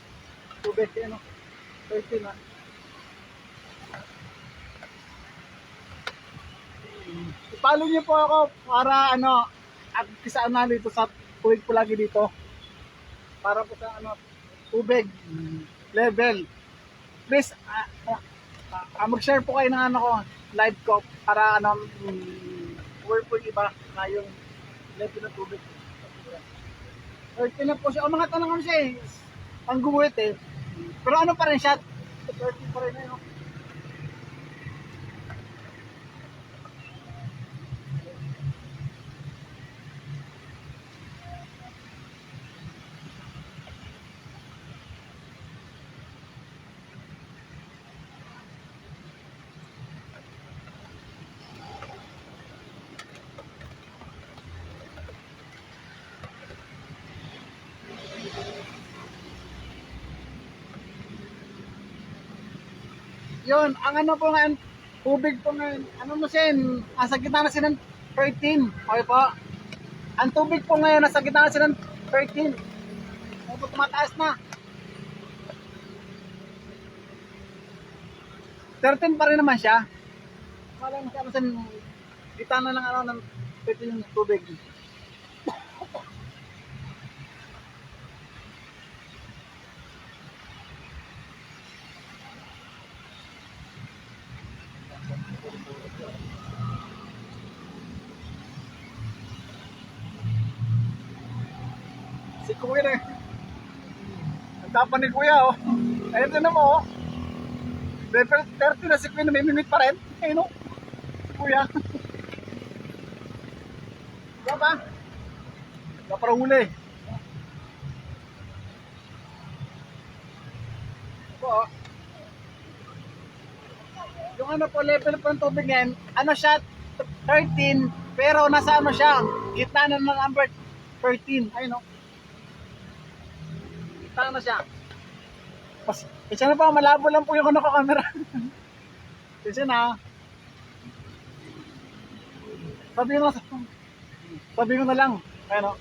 tubig, ano, 13 na. I-follow niyo po ako para ano, at kisaan na dito sa tubig po lagi dito. Para po sa ano, tubig, level. Please, mag-share po kayo ng ano ko, live ko, para ano, aware po yung iba na yung level ng tubig. 13 na po siya, umangat na lang siya eh. Ang gumuhit eh. Pero ano pa rin siya? 30 pa rin eh. No? Yun, ang ano po ngayon, tubig po ngayon, ano mo sin, nasa gitna na sila ng 13. Okay po. Ang tubig po ngayon, nasa gitna na sila ng 13. Ano po, tumataas na. 13 pa rin naman siya. Wala mo siya, ano gitna na ng ano, ng 13 yung tubig. Si Kuya na. Ang tapan ni Kuya oh. Ayun din naman oh. Level 30 na si Kuya na may minute pa rin. Ayun oh. Si Kuya. Diba ba? Diba para huli. Ito oh. Yung ano po level po ng tubig ngayon, ano siya 13 Pero nasa ano siya, gitna na ng number 13. Ayun o. Gitna na siya. Isa na pa, malabo lang po yung ano ko camera. Kasi na. Sabi ko na lang. Ayun o.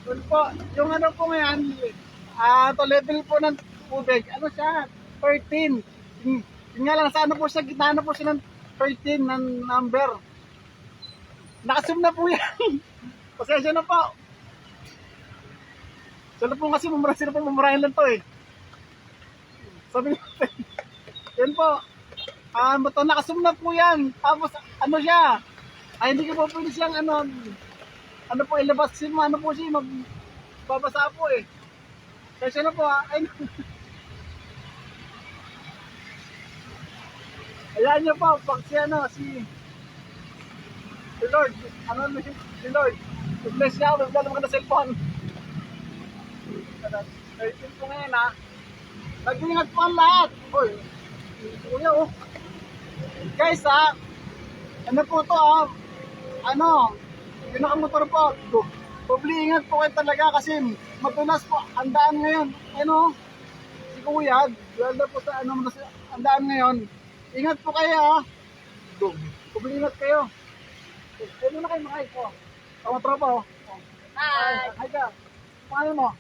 Yun po, yung ano po ngayon, to level po ng tubig, ano siya, 13. Yun nga lang, sa ano po siya, gitna na po siya ng 13 ng number. Nakasum na po yan. Pasensya na po. Sila po kasi mamurahin lang to eh. Sabi natin, yun po, bato nakasum na po yan. Tapos, ano siya, ay hindi ko po pwede siyang ano po, ilabas mo, ano po siya, magbabasa po eh. Kasi na po ay, ayan nyo po, pag si Lord, si Lord, bless niya, wag ka naman na cellphone. 13 po ngayon ha, nag-ingat po ang lahat. Oy, kuya oh. Guys ano po to pinakamotor po, probably ingat po kayo talaga kasi matulas po ang daan ngayon. Si Kuya, lalo po sa ang daan ngayon. Ingat po kayo probably ingat kayo. Ano na kayo mga ito? Tama tropa oh. Hi! Hi ka. Pangalan mo?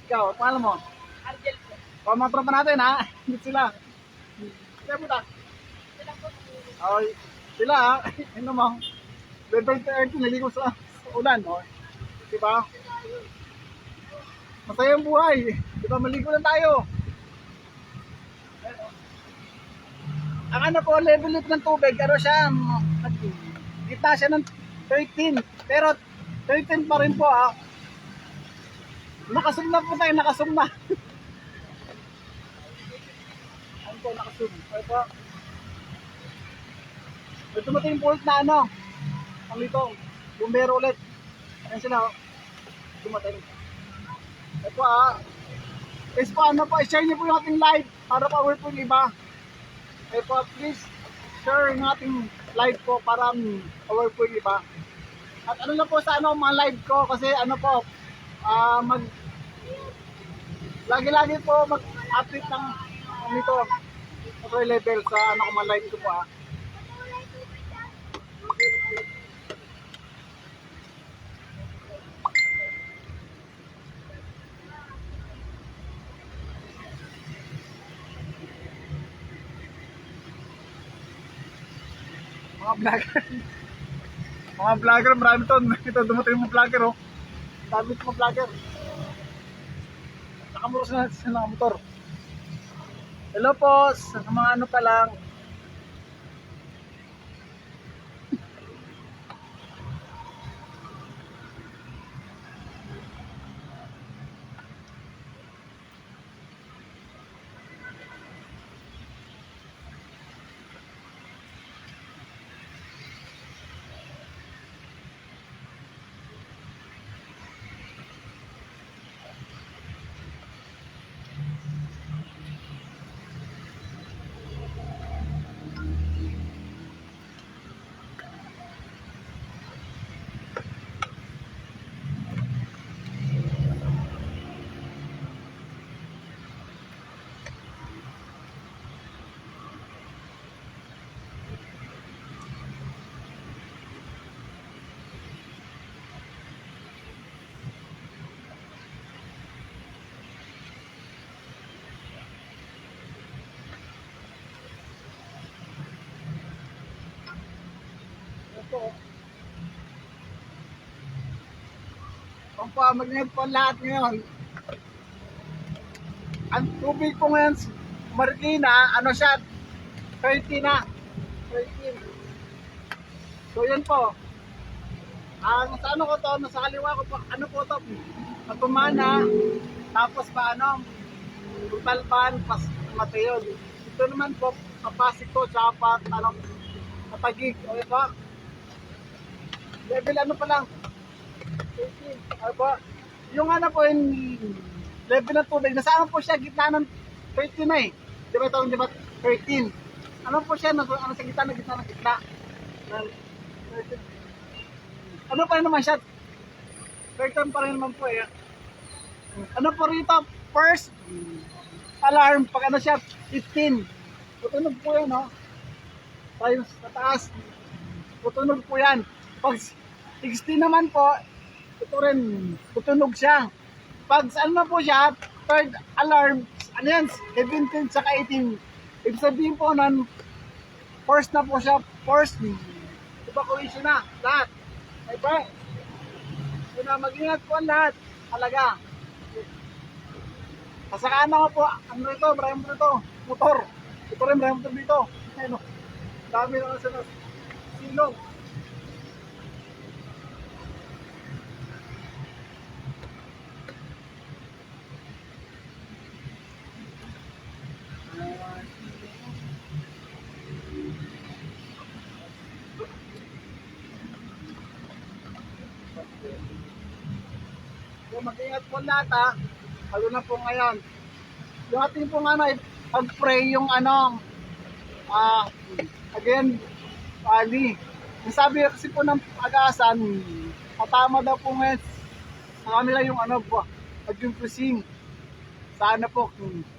Ikaw, pangalan mo? Argel po. Mga tropa natin ha? Hindi sila. Kaya po ta? Sila po. Okay. Sila ha? Ano mo? Level 30, naligo sa ulan, no? Diba? Masaya ang buhay. Diba, maligo lang tayo. Ang ano po, level ng tubig, siya, gitna siya ng 13. Pero, 13 pa rin po, Nakasum na po tayo, nakasum na. Ano po, nakasum. Ano po? Ito mating bolt na ang litong, bumbero ulit. Ayan sila, dumating. Ito is paano po, i-share niyo po yung ating live para pa-aware po yung iba. Ito please, share yung ating live po para aware po yung iba. At ano na po sa mga live ko, kasi lagi-lagi po mag-update ng nito, level sa mga live ko po mga vlogger, marami to. Ito, dumating mga vlogger dami mga vlogger, nakamuros na sa motor. Hello po sa mga pa lang. Kung po, mag-ingat po ang lahat ngayon. Ang tubig po ngayon, Marikina, ano siya, 30 na. 13. So yun po. Ang sa ano ko to, nasa kaliwa ko po, ano po to, Patumana, tapos pa ano, Talpan, pas Mateo. Ito naman po, Pasig to, tsaka pa, ano, Matagig. Okay po. Level ano pa lang, 18. Okay po. Yung ano po, yung level ng tubig, nasaan po siya, gitna ng 13 na eh. Di ba ito, di ba, 13. Ano po siya, ano sa gitna, ng gitna. Ano pa rin naman siya, 13 pa rin naman po eh. Ano po rito, first alarm, pag ano siya, 15. Tutunog po yan, no? Tayo sa taas, tutunog po yan. Pag 16 naman po, ito rin, tutunog siya. Pag ano na po siya, third alarm, ano yan, 17 saka 18. Ibig sabihin po nun, first na po siya, first evacuation na, lahat. Diba? So na, mag-ingat po ang lahat, talaga. Kasakana ko po, ano ito, maraming po ito, motor. Ito rin, maraming motor dito. Ayun, dami na kasi na silong. So, mag-ingat po lahat ha. Lalo na po ngayon. Yung ating pong ano, pag-pray yung ano, again, Ali. Yung sabi kasi po ng pag-aasan, katama daw po ngayon sa kanila yung ano po, yung kusing. Sa ano po,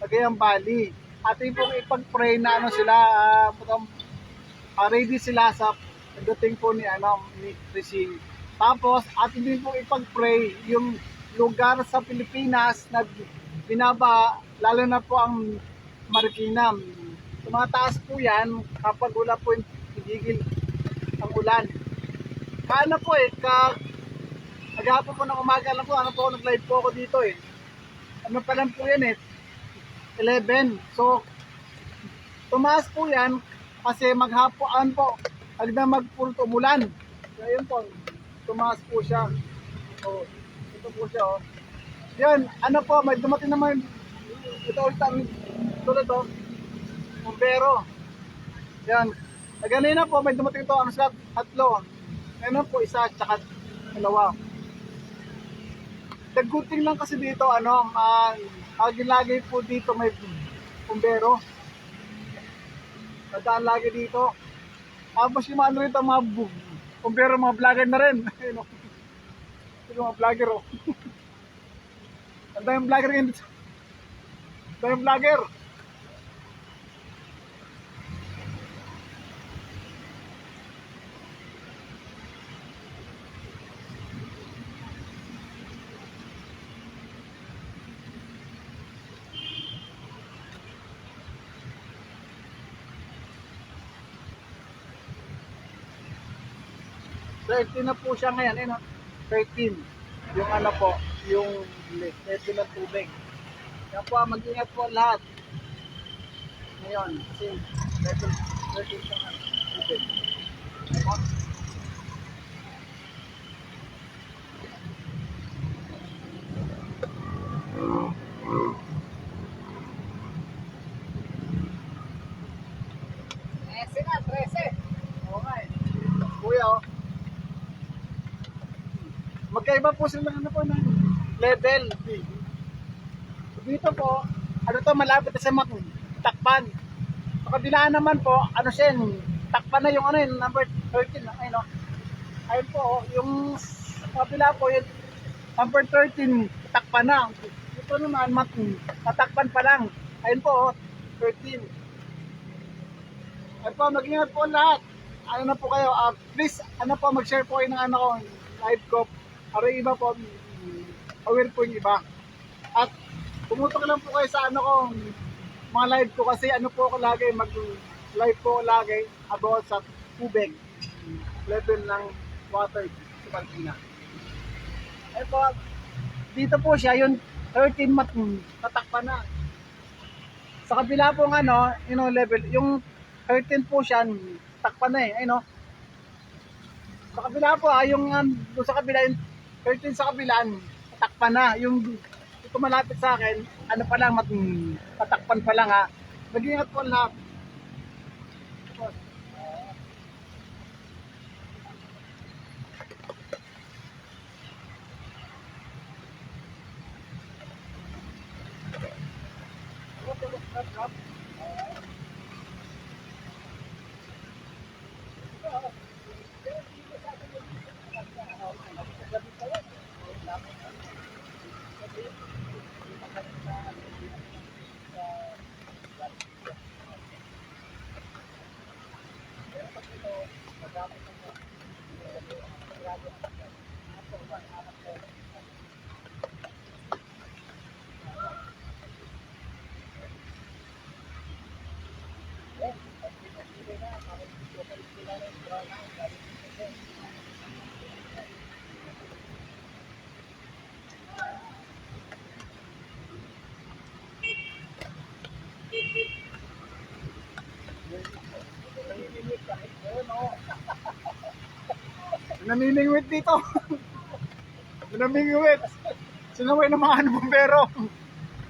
Cagayan Valley. Ating pong ipag-pray na ano sila, ready sila sa pagdating po ni ano, ni Kusing. Tapos, ating din pong ipag-pray yung lugar sa Pilipinas na binaba, lalo na po ang Marikina. Tumataas po yan kapag wala po yung higigil ang ulan. Kaano po eh, naghapon po ng umaga lang po, ano po, nag-live po ako dito eh. Ano pa lang po yan eh, 11. So, tumaas po yan kasi maghapon po, hanggang magpulot umulan. So, yun po, tumaas po siya. So, ito po siya oh. Yun, ano po, may dumating naman ito ulit ang tulad oh. Bumbero. Yan. Ganina po, may dumating ito, ano sila, tatlo. Ngayon po, isa, tsaka dalawa. The good thing lang kasi dito, ano, lagi po dito may bumbero. Nadaan lagi dito. Tapos yung ano rito, mga bumbero, mga vlogger na rin. Yung mga vlogger, oh. Ang daming vlogger ngayon dito. Ang daming vlogger. So, 13 na po siya ngayon, eh, no? 13. Yung ano po, yung level ng tubig. Kaya po, mag-ingat po lahat. Ngayon, kasi level 13 siya ng tubig. Na, 13. Okay. Kuya, oh. Magkaiba po sila ng ano po ng level. Dito po, ano to, malapit sa takpan. Sa kabilaan naman po, ano siya, takpan na yung ano yun, number 13. Ayun o. Ayun po, yung kabila po, yung number 13, takpan na. Ito naman, matakpan pa lang. Ayun po, 13. Ayun po, mag-ingat po lahat. Ano na po kayo, please, ano po, mag-share po kayo ng ano ko, live ko. Para iba po, aware po yung iba. At pumutok lang po kayo sa ano ko, mga live ko kasi ano po ako lagi, mag-live po lagi about sa tubig, level ng water sa Marikina. Ayun po, dito po siya, yung 13 tatakpan na. Sa kabila po ng ano, level, yung 13 po siya, takpan na eh, ayun no. Sa kabila po, yung doon sa kabila, yung 13 sa kabila, tatakpan na. Yung ito malapit sa akin, ano pa lang, tatakpan pa lang ha. Mag-ingat po lahat. Namimingwit dito. Namimingwit. Sinaway ng mga bumbero.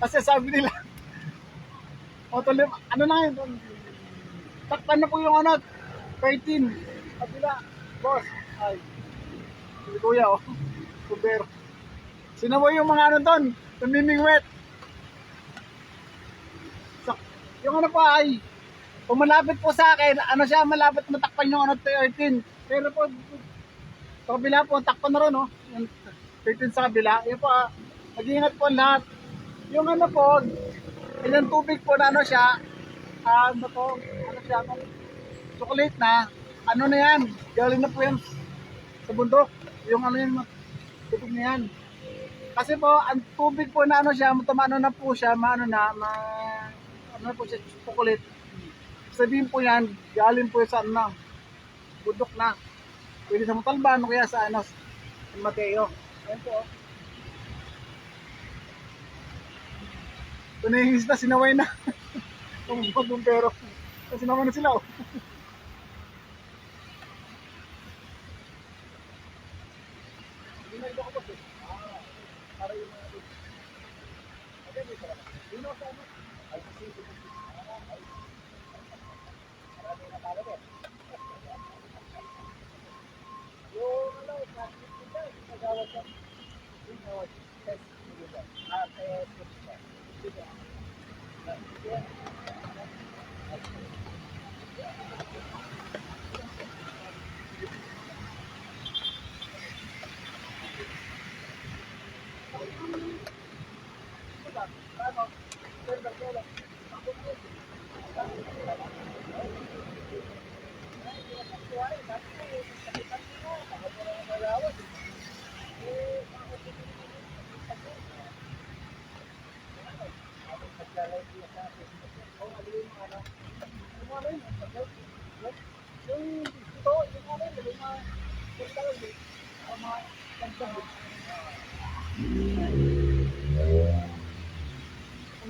Kasi sabi nila, ano na yun? Takpan na po yung ano, 13. Kabila, boss. Ay, si kuya oh. Bumbero. Sinaway yung mga ano doon. Namimingwit. Yung ano pa ay, kung malapit po sa akin, ano siya, malapit matakpan yung ano, 13. Pero po, sa kabila po, takpan na rin, no? Yung 13 sa kabila. Yun po, mag-iingat po lahat. Yung ano po, ilang tubig po na ano siya, ano po, ano siya, chocolate na, ano na yan, galing na po yan sa bundok. Yung ano yung tubig na yan. Kasi po, ang tubig po na ano siya, tumano na po siya, ano na po siya, chocolate. Sabihin po yan, galing po sa ano na, bundok na. Pwede sa Montalban o kaya sa ano, San Mateo. Ayan po. Ito na yung isda, sinaway na. Ang mga bumbero. Sinaway na sila oh.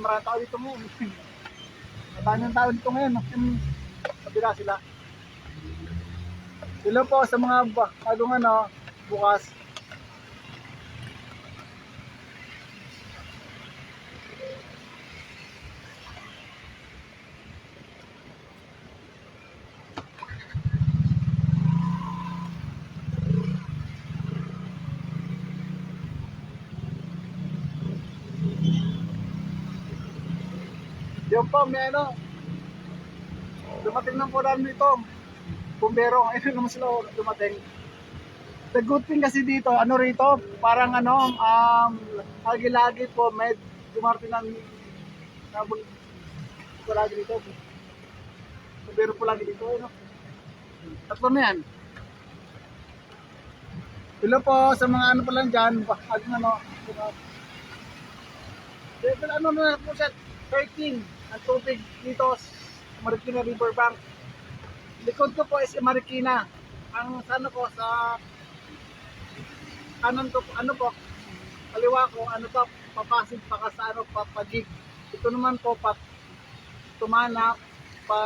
Maraming tao dito ngayon. Maraming tao dito ngayon. Kabila sila. Sila po sa mga bagong ano, bukas. Yung po, may ano, dumating ng po namin dito, bumbero, ayun naman sila dumating. The good thing kasi dito, ano rito, parang ano, lagi-lagi po, may dumating ng po lagi dito. Bumbero po lagi dito, ano. Tatlo na yan. Sila po, sa mga ano pa lang dyan, ano, ano na po siya, 13. Ang tubig dito sa Marikina River Bank. Likod ko po is Marikina. Ang ano po sa kanan ko ano po kaliwa ko, ano pa, papasid pa ka sa ano, papagig. Ito naman po, tumana, pa,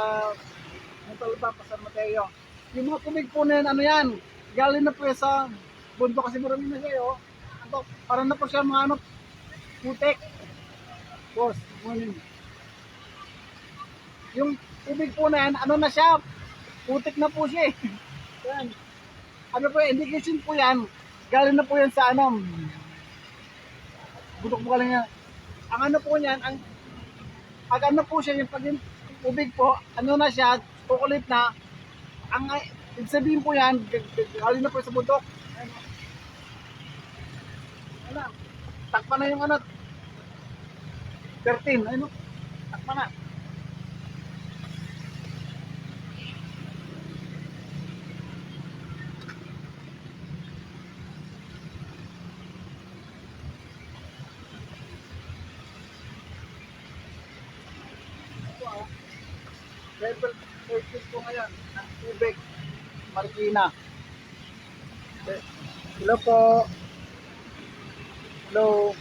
ano talaga pa, San Mateo. Yung mga tubig po na yan, ano yan, galing na po yan sa bundok kasi marami na siya, oh. Ano, parang na po siya mga ano, putek. Boss, morning. Yung tubig po na yan, ano na siya, putik na po siya eh. Yan. Ano po yan, indication po yan, galing na po yan sa ano, bundok po galing yan. Ang ano po niyan, ang ano po siya, yung pag yung tubig po, ano na siya, kukulit na, ang ibig sabihin po yan, galing na po sa bundok. Ano, takpan na yung ano, 13, ano, takpan na. Level 13 po ngayon, ang tubig, Marikina. Hello po. Hello.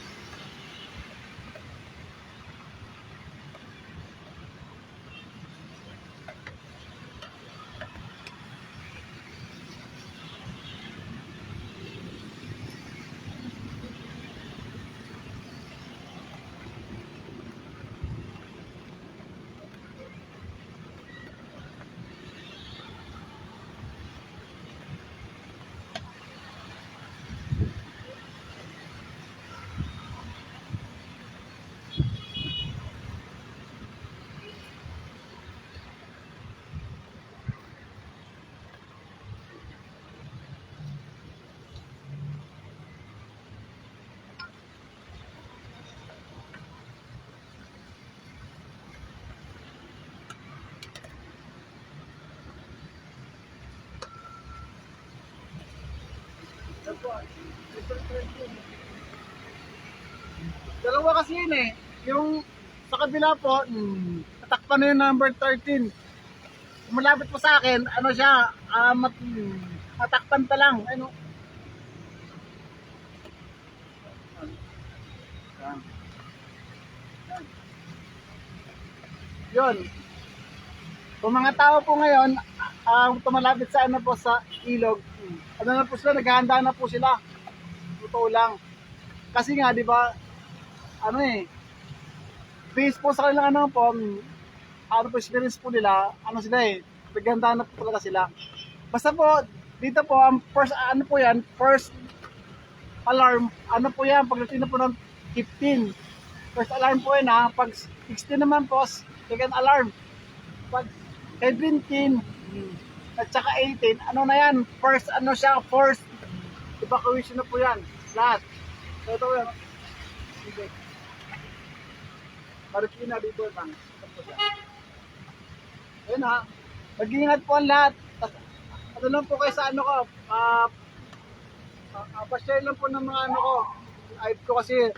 Dalawa kasi yun eh. Yung sa kabila po, tatakpan na yung number 13. Malapit po sa akin, ano siya, matakpan pa lang. Ano? Yan. Yun. Kung mga tao po ngayon, tumalapit sa ano po sa ilog, ano na po sila, naghahanda na po sila. Totoo lang. Kasi nga, di ba, ano eh, based po sa kanilang ano po, ano po experience po nila, ano sila eh, naghahanda na po talaga sila. Basta po, dito po, ang first, ano po yan, first alarm, ano po yan, pagdating na po ng 15. First alarm po yan ha, pag 16 naman po, second alarm. Pag 17, at saka 18, ano na yan, first, ano siya, first evacuation na po yan, lahat. So ito po yan, Marikina dito lang. Ayun ha, mag-iingat po ang lahat. Ano lang po kayo sa ano ko, pa-share lang po ng mga ano ko, live ko kasi,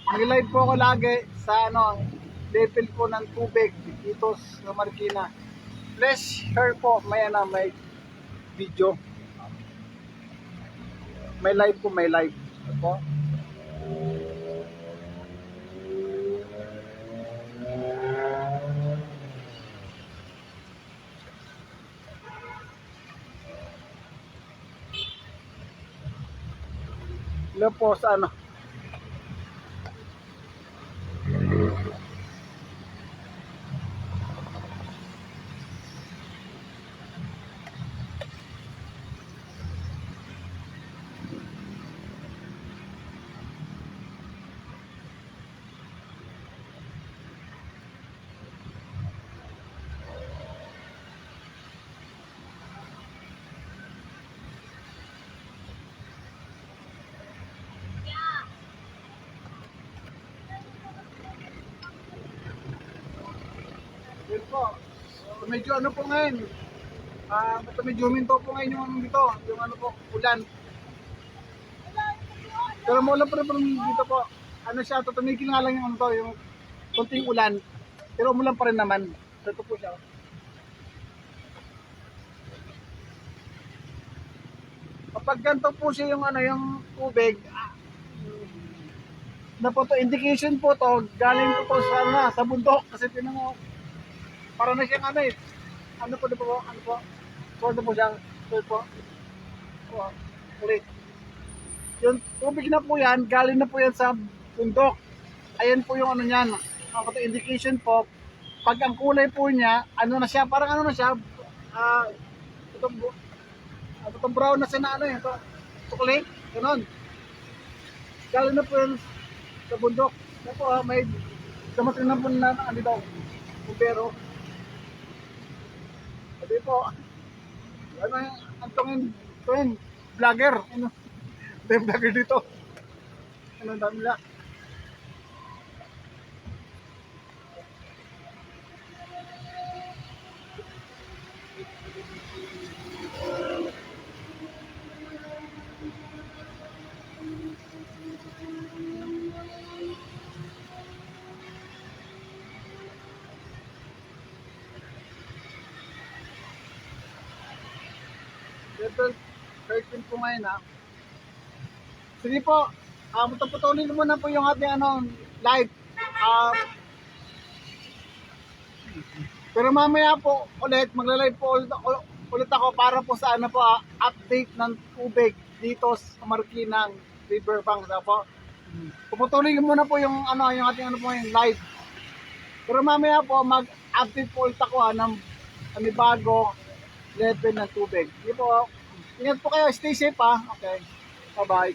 nag-live po ako lagi sa ano, level po ng tubig dito sa Marikina. Please share po, may ano, may video. May live po, may live. Opo. Hello po sa ano. Yun po. So, medyo ano po ngayon. Medyo huminto po ngayon yung ano dito. Yung ano po, ulan. Pero maulan pa rin dito po. Ano siya, tumigil nga lang yung ano to, yung konting ulan. Pero umulan pa rin naman. So, ito po siya. Kapag ganito po siya yung ano, yung tubig, na po to, indication po to, galing po to sa bundok. Kasi tinan mo, para na siyang ano eh. Ano po, ano po, sordo po siya. Sordo po. Oh, ulit. Yung tubig na po yan, galing na po yan sa bundok. Ayan po yung ano niyan. Ang indication po, pag ang kulay po niya, ano na siya, parang ano na siya, itong brown na siya na ano yun, ito, chocolate, gano'n. Galing na po yan sa bundok. Yan po may dumating na po na ano daw, kumpero. Sabi po, ano ang tungin, vlogger, ano, ito yung vlogger dito. Ano dami nila. Level 13 po ngayon ha. Sige po, putulin mo na po yung ating ano, live. Pero mamaya po ulit, magla-live po ulit ako para po sa ano po, update ng tubig dito sa Marikina Riverbank na po. Puputulin muna po yung ano, yung ating ano po yung live. Pero mamaya po mag-update po ulit ako ng bago level ng tubig. Hindi po, ingat po kayo, stay safe ha. Okay, bye-bye.